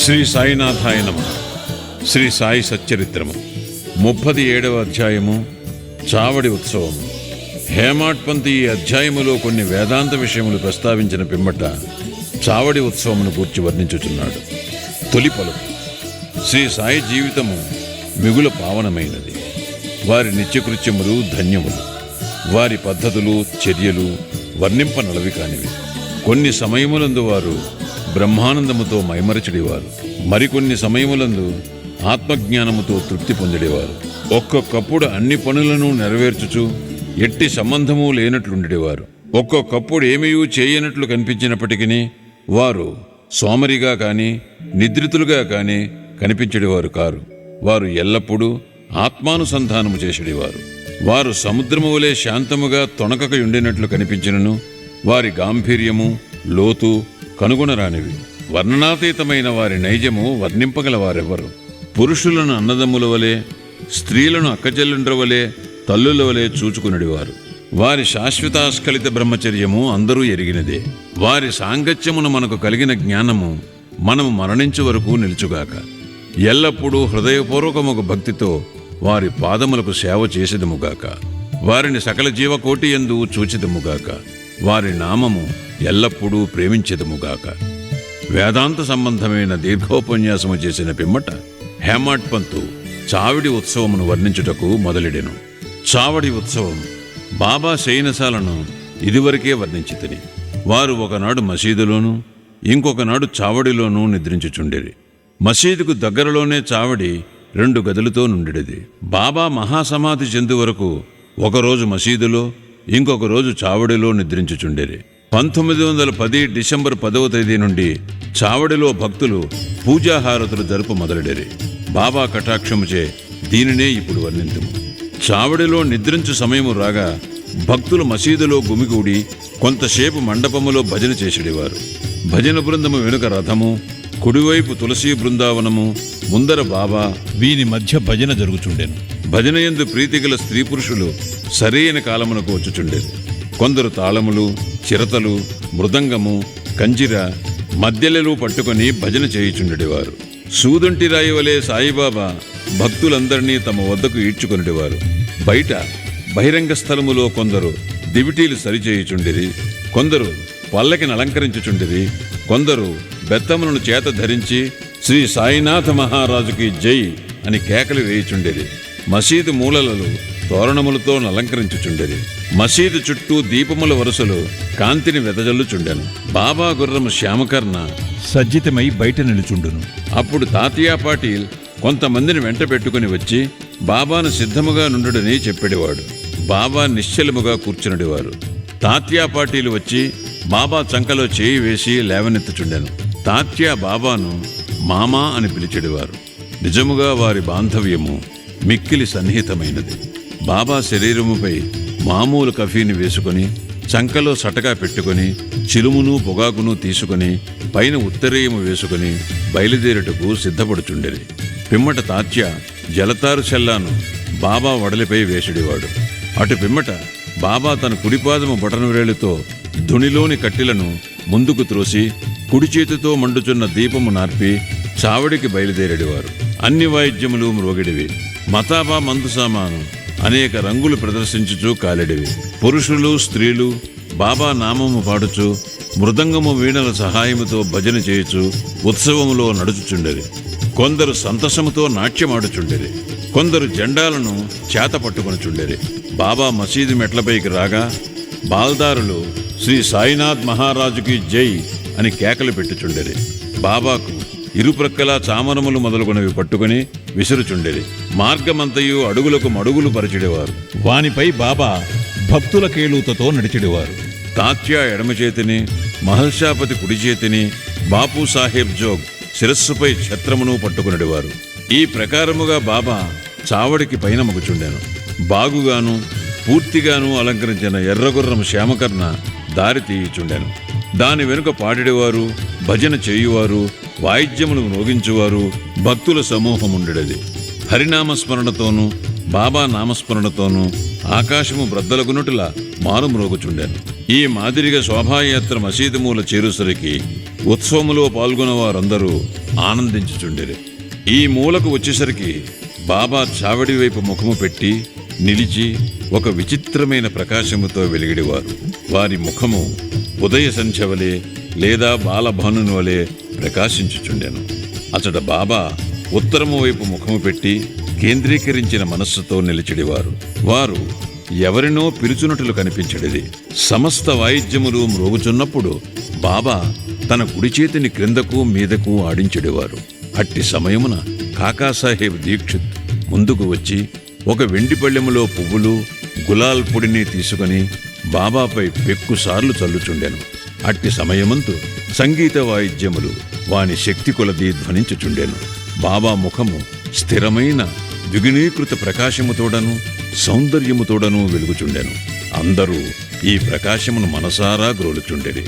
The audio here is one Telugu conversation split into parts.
శ్రీ సాయినాథాయ నమః. శ్రీ సాయి సచ్చరిత్రము 37వ అధ్యాయము చావడి ఉత్సవము. హేమాడ్పంతి ఈ అధ్యాయములో కొన్ని వేదాంత విషయములు ప్రస్తావించిన పిమ్మట చావడి ఉత్సవమును గూర్చి వర్ణించుచున్నాడు. తొలి పలుకు. శ్రీ సాయి జీవితము మిగుల పావనమైనది. వారి నిత్యకృత్యములు ధన్యములు. వారి పద్ధతులు చర్యలు వర్ణింపనలవి కానివి. కొన్ని సమయములందు వారు బ్రహ్మానందముతో మైమరచడివారు, మరికొన్ని సమయములందు ఆత్మజ్ఞానముతో తృప్తి పొందిడేవారు. ఒక్కొక్కప్పుడు అన్ని పనులను నెరవేర్చుచు ఎట్టి సంబంధము లేనట్లుండేవారు. ఒక్కొక్కప్పుడు ఏమీయూ చేయనట్లు కనిపించినప్పటికీ వారు సోమరిగా కాని నిద్రితులుగా కాని కనిపించడేవారు కారు. వారు ఎల్లప్పుడూ ఆత్మానుసంధానము చేసేవారు. వారు సముద్రము వలె శాంతముగా తొణకక ఉండినట్లు కనిపించినను వారి గాంభీర్యము లోతు కనుగొనరానివి. వర్ణనాతీతమైన వారి నైజము వర్ణింపగల వారెవ్వరు. పురుషులను అన్నదమ్ముల వలె, స్త్రీలను అక్కచెల్లుండ్ర వలె, తల్లుల వలె చూచుకునడివారు. వారి శాశ్వతాస్ఖలిత బ్రహ్మచర్యము అందరూ ఎరిగినదే. వారి సాంగత్యమును మనకు కలిగిన జ్ఞానము మనము మరణించు వరకు నిలుచుగాక. ఎల్లప్పుడూ హృదయపూర్వకముకు భక్తితో వారి పాదములకు సేవ చేసేదముగాక. వారిని సకల జీవకోటి యందు చూచిదముగాక. వారి నామము ఎల్లప్పుడూ ప్రేమించెదముగాక. వేదాంత సంబంధమైన దీర్ఘోపన్యాసము చేసిన పిమ్మట హేమాడ్పంతు చావడి ఉత్సవమును వర్ణించుటకు మొదలెడెను. చావడి ఉత్సవం బాబా శయనశాలను ఇదివరకే వర్ణించితిని. వారు ఒకనాడు మసీదులోనూ ఇంకొకనాడు చావడిలోనూ నిద్రించుచుండేది. మసీదుకు దగ్గరలోనే చావడి 2 గదులతో నుండిది. బాబా మహాసమాధి చెందు వరకు ఒకరోజు మసీదులో ఇంకొక రోజు చావడిలో నిద్రించుచుండేది. 1910 డిసెంబర్ 10వ తేదీ నుండి చావడిలో భక్తులు పూజాహారతులు జరుపు మొదలెడేరి. బాబా కటాక్షముచే దీనినే ఇప్పుడు వర్ణింతుము. చావడిలో నిద్రించు సమయము రాగా భక్తులు మసీదులో గుమిగూడి కొంతసేపు మండపములో భజన చేసేవారు. భజన బృందము వెనుక రథము, కుడివైపు తులసీ బృందావనము, ముందర బాబా, వీని మధ్య భజన జరుగుచుండెను. భజన యందు ప్రీతిగల స్త్రీ పురుషులు సరైన కాలమునకు వచ్చుచుండేది. కొందరు తాళములు, చిరతలు, మృదంగము, కంజిర, మధ్యలలు పట్టుకొని భజన చేయుచుండేవారు. సూదంటి రాయి వలె సాయిబాబా భక్తులందరినీ తమ వద్దకు ఈడ్చుకొనిడేవారు. బయట బహిరంగ స్థలములో కొందరు దివిటీలు సరిచేయుచుండిరి, కొందరు పల్లకిని అలంకరించుచుండిరి, కొందరు బెత్తములను చేత ధరించి శ్రీ సాయినాథ మహారాజుకి జై అని కేకలు వేయుచుండేది. మసీదు మూలలలో తోరణములతో అలంకరించుచుండేది. మసీదు చుట్టూ దీపముల వరుసలు కాంతిని వెదజల్లుచుండెను. బాబా గుర్రము శ్యామకర్ణ సజ్జితమై బయట నిలుచుండును. అప్పుడు తాతియా పాటీల్ కొంతమందిని వెంట పెట్టుకుని వచ్చి బాబాను సిద్ధముగా నుండుడని చెప్పేవాడు. బాబా నిశ్చలముగా కూర్చునడివారు. తాత్యా పాటీలు వచ్చి బాబా చంకలో చేయి వేసి లేవనెత్తుచుండెను. తాత్యా బాబాను మామా అని పిలిచెడివారు. నిజముగా వారి బాంధవ్యము మిక్కిలి సన్నిహితమైనది. బాబా శరీరముపై మామూలు కఫీని వేసుకొని చంకలో సటగా పెట్టుకుని చిలుమును పొగాకును తీసుకుని పైన ఉత్తరీయము వేసుకుని బయలుదేరుటకు సిద్ధపడుచుండేది. పిమ్మట తాత్య జలతారు చెల్లాను బాబా వడలిపై వేసిడివాడు. అటు పిమ్మట బాబా తన కుడిపాదము బొటనవేలుతో ధునిలోని కట్టెలను ముందుకు త్రోసి కుడి చేతితో మండుచున్న దీపము నార్పి చావడికి బయలుదేరేడివారు. అన్ని వాయిద్యములు మ్రోగిడివి. మతాబా మందు సామాను అనేక రంగులు ప్రదర్శించుచూ కాలిడివి. పురుషులు స్త్రీలు బాబా నామము పాడుచు మృదంగము వీణల సహాయముతో భజన చేయుచు ఉత్సవములో నడుచుచుండేది. కొందరు సంతసముతో నాట్యమాడుచుండేది. కొందరు జెండాలను చేత పట్టుకొనిచుండేది. బాబా మసీదు మెట్లపైకి రాగా బాల్దారులు శ్రీ సాయినాథ్ మహారాజుకి జై అని కేకలు పెట్టుచుండేది. బాబాకు ఇరుప్రక్కలా చామరములు మొదలుగునవి పట్టుకుని విసురుచుండేది. మార్గమంతయు అడుగులకు మడుగులు పరిచిడేవారు. వానిపై బాబా భక్తుల కేళూతతో నడిచిడేవారు. తాత్యా ఎడమ చేతిని, మహల్షాపతి కుడి చేతిని, బాపు సాహెబ్ జోగ్ శిరస్సుపై ఛత్రమును పట్టుకునడివారు. ఈ ప్రకారముగా బాబా చావడికి పైన మగుచుండెను. బాగుగాను పూర్తిగాను అలంకరించిన ఎర్రగుర్రం శ్యామకర్ణ దారి తీయుచుండెను. దాని వెనుక పాడిడేవారు, భజన చేయువారు, వాయిద్యములు మ్రోగించువారు భక్తుల సమూహముండెడది. హరినామస్మరణతోనూ బాబా నామస్మరణతోనూ ఆకాశము బ్రద్దలగునుటులా మారుమ్రోగుచుండెను. ఈ మాదిరిగా శోభాయాత్ర మసీదు మూల చేరుసరికి ఉత్సవములో పాల్గొన్న వారందరూ ఆనందించుచుండిరి. ఈ మూలకు వచ్చేసరికి బాబా చావడి వైపు ముఖము పెట్టి నిలిచి ఒక విచిత్రమైన ప్రకాశముతో వెలిగిడివారు. వారి ముఖము ఉదయ సంధ్య వలె లేదా బాలభానుని వలె ప్రకాశించుచుండెను. అచట బాబా ఉత్తరము వైపు ముఖము పెట్టి కేంద్రీకరించిన మనస్సుతో నిలిచిడివారు. వారు ఎవరినో పిలుచునట్లు కనిపించడిది. సమస్త వాయిద్యములు మ్రోగుచున్నప్పుడు బాబా తన కుడి చేతిని క్రిందకు మీదకు ఆడించెడివారు. అట్టి సమయమున కాకాసాహెబ్ దీక్షిత్ ముందుకు వచ్చి ఒక వెండి పళ్ళెములో పువ్వులు గులాల్ పొడిని తీసుకుని బాబాపై పెక్కుసార్లు చల్లుచుండెను. అట్టి సమయమంతు సంగీత వాయిద్యములు వాని శక్తి కొలది ధ్వనించుచుండెను. బాబా ముఖము స్థిరమైన ద్విగుణీకృత ప్రకాశముతోడను సౌందర్యముతోడను వెలుగుచుండెను. అందరూ ఈ ప్రకాశమును మనసారా గ్రోలుచుండెరి.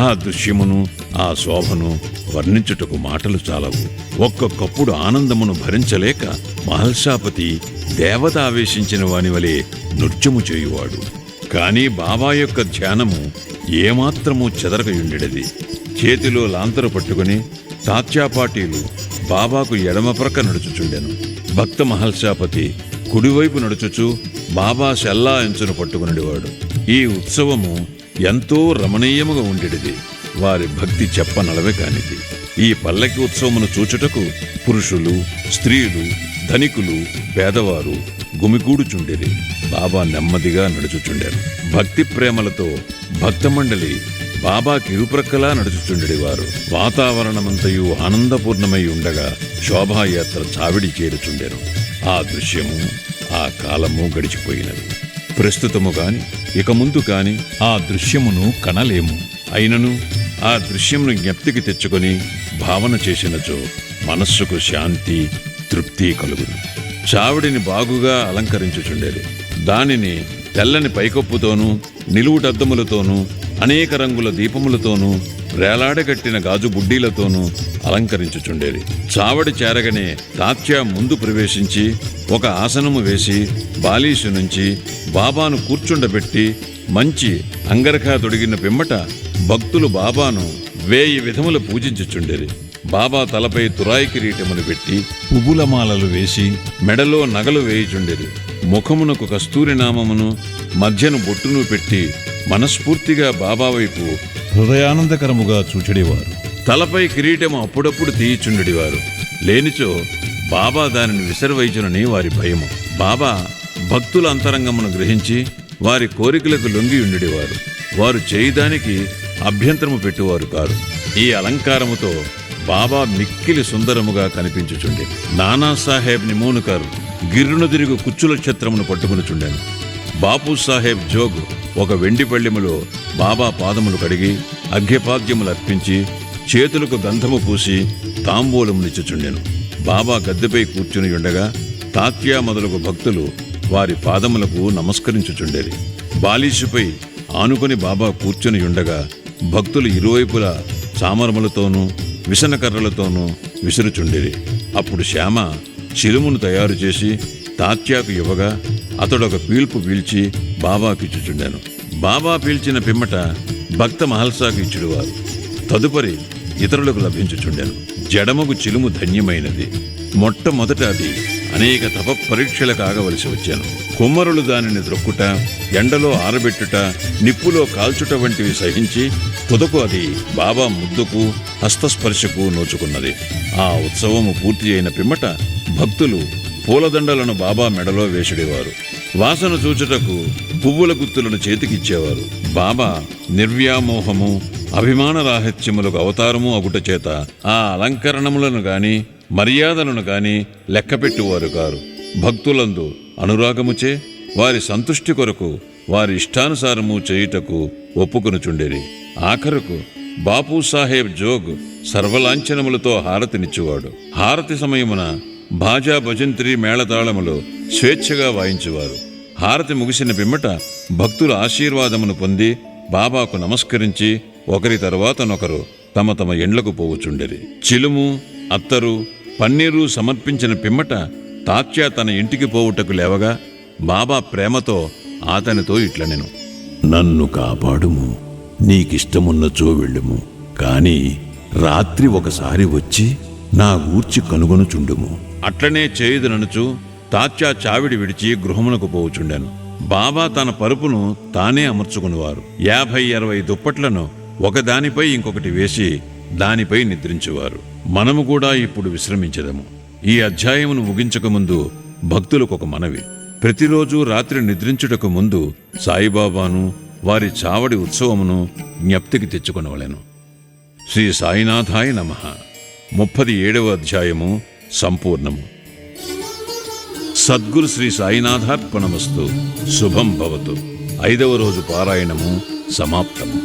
ఆ దృశ్యమును ఆ శోభను వర్ణించుటకు మాటలు చాలవు. ఒక్కొక్కప్పుడు ఆనందమును భరించలేక మహల్సాపతి దేవత ఆవేశించిన వాని వలె నృత్యము చేయువాడు. కాని బాబా యొక్క ధ్యానము ఏమాత్రమూ చెదరకయుండెడిది. చేతిలో లాంతరు పట్టుకుని తాత్యాపాటీలు బాబాకు ఎడమ ప్రక్క నడుచుచుండెను. భక్త మహల్సాపతి కుడివైపు నడుచుచు బాబా శల్లా ఎంచును పట్టుకునేవాడు. ఈ ఉత్సవము ఎంతో రమణీయముగా ఉండేది. వారి భక్తి చెప్పనలవే కానిది. ఈ పల్లకి ఉత్సవమును చూచుటకు పురుషులు, స్త్రీలు, ధనికులు, పేదవారు గుమిగూడుచుండిరి. బాబా నెమ్మదిగా నడుచుచుండెను. భక్తి ప్రేమలతో భక్తమండలి బాబాకి ఇరుప్రక్కలా నడుచుచుండెడివారు. వాతావరణమంతయు ఆనందపూర్ణమై ఉండగా శోభాయాత్ర చావిడి చేరుచుండెను. ఆ దృశ్యము ఆ కాలము గడిచిపోయినది. ప్రస్తుతము కాని ఇక ముందు కాని ఆ దృశ్యమును కనలేము. అయినను ఆ దృశ్యమును జ్ఞప్తికి తెచ్చుకొని భావన చేసినచో మనస్సుకు శాంతి, తృప్తి కలుగును. చావిడిని బాగుగా అలంకరించుచుండేది. దానిని తెల్లని పైకప్పుతోనూ నిలువుటద్దములతోనూ అనేక రంగుల దీపములతోనూ వేలాడగట్టిన గాజు బుడ్డీలతోనూ అలంకరించుచుండేది. చావడి చేరగనే తాత్యా ముందు ప్రవేశించి ఒక ఆసనము వేసి బాలీసు నుంచి బాబాను కూర్చుండబెట్టి మంచి అంగరఖా తొడిగిన పిమ్మట భక్తులు బాబాను 1000 విధముల పూజించుచుండేది. బాబా తలపై తురాయి కిరీటమును పెట్టి పువ్వులమాలలు వేసి మెడలో నగలు వేయుచుండేది. ముఖమునకు కస్తూరి నామమును మధ్యను బొట్టును పెట్టి మనస్ఫూర్తిగా బాబా వైపు హృదయానందకరముగా చూచెడివారు. తలపై కిరీటము అప్పుడప్పుడు తీయిచుండెడివారు. లేనిచో బాబా దానిని విసర్వైచునని వారి భయము. బాబా భక్తుల అంతరంగమును గ్రహించి వారి కోరికలకు లొంగి ఉండేవారు. వారు చేయదానికి అభ్యంతరము పెట్టువారు కారు. ఈ అలంకారముతో బాబా మిక్కిలి సుందరముగా కనిపించుచుండే. నానాసాహెబ్ నిమోనుకర్ గిర్రును తిరుగు కుచ్చుల ఛత్రమును పట్టుకునిచుండెను. బాపు సాహెబ్ జోగ్ ఒక వెండి పళ్ళెములో బాబా పాదములు కడిగి అర్ఘ్యపాద్యములు అర్పించి చేతులకు గంధము పూసి తాంబూలమునిచ్చుచుండెను. బాబా గద్దెపై కూర్చుని ఉండగా తాత్యా మొదలగు భక్తులు వారి పాదములకు నమస్కరించుచుండేది. బాలీషుపై ఆనుకొని బాబా కూర్చుని ఉండగా భక్తులు ఇరువైపులా చామరములతోనూ విసనకర్రలతోనూ విసురుచుండేది. అప్పుడు శ్యామ చిలుమును తయారు చేసి తాత్యాకు ఇవ్వగా అతడొక పీల్పు పీల్చి బాబాకిచ్చుచుండెను. బాబా పీల్చిన పిమ్మట భక్త మహల్సాకు ఇచ్చుడువారు. తదుపరి ఇతరులకు లభించుచుండెను. జడమగు చిలుము ధన్యమైనది. మొట్టమొదట అది అనేక తప పరీక్షలకు ఆగవలసి వచ్చాను. కుమ్మరులు దానిని ద్రొక్కుట, ఎండలో ఆరబెట్టుట, నిప్పులో కాల్చుట వంటివి సహించి తుదకు అది బాబా ముద్దుకు హస్తస్పర్శకు నోచుకున్నది. ఆ ఉత్సవము పూర్తి అయిన పిమ్మట భక్తులు పూలదండలను బాబా మెడలో వేసిడేవారు. వాసన చూచుటకు పువ్వుల గుత్తులను చేతికిచ్చేవారు. బాబా నిర్వ్యామోహము, అభిమాన రాహిత్యములకు అవతారము అగుట చేత ఆ అలంకరణములను గాని మర్యాదలను గాని లెక్కపెట్టువారు కారు. భక్తులందు అనురాగముచే వారి సంతుష్టి కొరకు వారి ఇష్టానుసారము చేయుటకు ఒప్పుకొనుచుండేది. ఆఖరుకు బాపు సాహెబ్ జోగ్ సర్వలాంఛనములతో హారతినిచ్చువాడు. హారతి సమయమున భాజా భజంత్రి మేళతాళములు స్వేచ్ఛగా వాయించువారు. హారతి ముగిసిన పిమ్మట భక్తుల ఆశీర్వాదమును పొంది బాబాకు నమస్కరించి ఒకరి తరువాతనొకరు తమ తమ ఎండ్లకు పోవుచుండెరి. చిలుము, అత్తరు, పన్నీరు సమర్పించిన పిమ్మట తాత్యా తన ఇంటికి పోవుటకు లేవగా బాబా ప్రేమతో అతనితో ఇట్లనెను: నన్ను కాపాడుము, నీకిష్టమున్నచో వెళ్ళుము. కాని రాత్రి ఒకసారి వచ్చి నా గూర్చి కనుగొనుచుండుము. అట్లనే చేయుదననుచు తాత్యా చావిడి విడిచి గృహమునకు పోవుచుండెను. బాబా తన పరుపును తానే అమర్చుకునివారు. 50-60 దుప్పట్లను ఒకదానిపై ఇంకొకటి వేసి దానిపై నిద్రించువారు. మనము కూడా ఇప్పుడు విశ్రమించదము. ఈ అధ్యాయమును ముగించకముందు భక్తులకొక మనవి. ప్రతిరోజు రాత్రి నిద్రించుటకు ముందు సాయిబాబాను వారి చావడి ఉత్సవమును జ్ఞప్తికి తెచ్చుకొనవలెను. శ్రీ సాయినాథాయ నమః. 37వ అధ్యాయము సంపూర్ణము. సద్గురు శ్రీ సాయినాథార్పణమస్తు. శుభం భవతు. 5వ రోజు పారాయణము సమాప్తము.